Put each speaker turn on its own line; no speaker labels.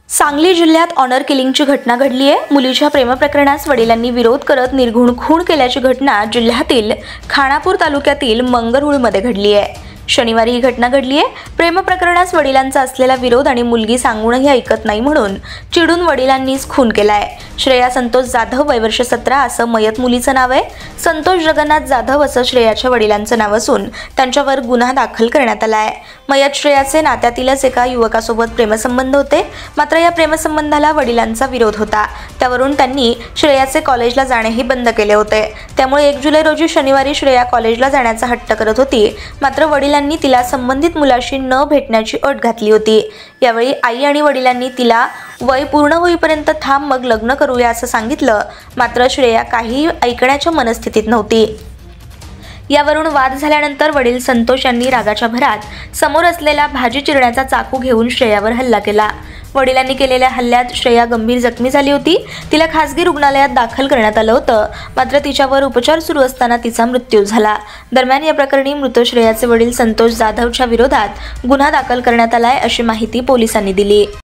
सांगली जिल्ह्यात ऑनर किलिंगची घटना घडली आहे। मुलीच्या प्रेमप्रकरणास वडिलांनी विरोध करत निर्घृण खून केल्याची घटना जिल्ह्यातील खानापूर तालुक्यातील मंगरुळमध्ये घडली आहे। शनिवारी ही घटना घडली आहे। प्रेमप्रकरणास वडिलांचा असलेला विरोध आणि मुलगी सांगूनही ऐकत नाही म्हणून चिडून वडिलांनीच खून केलाय। श्रेया संतोष जाधव वय वर्ष 17 असं मयत मुलीचं नाव आहे। संतोष जगन्नाथ जाधव असं श्रेयाच्या वडिलांचं नाव असून त्यांच्यावर गुन्हा दाखल करण्यात आला आहे। मयत श्रेयाचे नात्यातीलच एका युवकासोबत प्रेमसंबंध होते, मात्र या प्रेमसंबंधाला वडिलांचा विरोध होता। त्यावरून त्यांनी श्रेयाचे कॉलेजला जाणेही बंद केले होते। त्यामुळे 1 जुलै रोजी शनिवारी श्रेया कॉलेजला जाण्याचा हट्ट करत होती, मात्र वडिलांनी तिला संबंधित मुलाशी न भेटण्याची अट घातली होती। यावेळी आई आणि वडिलांनी तिला वय पूर्ण होईपर्यंत थांब, मग लग्न करूया असं सांगितलं, मात्र श्रेया काही ऐकण्याच्या मनस्थितीत नव्हती। यावरून वाद झाल्यानंतर वडील संतोष यांनी रागाच्या भरात समोर असलेला भाजी चिरण्याचा चाकू घेऊन श्रेयावर हल्ला केला। वडिलांनी केलेल्या हल्ल्यात श्रेया गंभीर जखमी झाली होती। तिला खासगी रुग्णालयात दाखल करण्यात आलं होतं, मात्र तिच्यावर उपचार सुरू असताना तिचा मृत्यू झाला। दरम्यान या प्रकरणी मृत श्रेयाचे वडील संतोष जाधवच्या विरोधात गुन्हा दाखल करण्यात आलाय अशी माहिती पोलिसांनी दिली।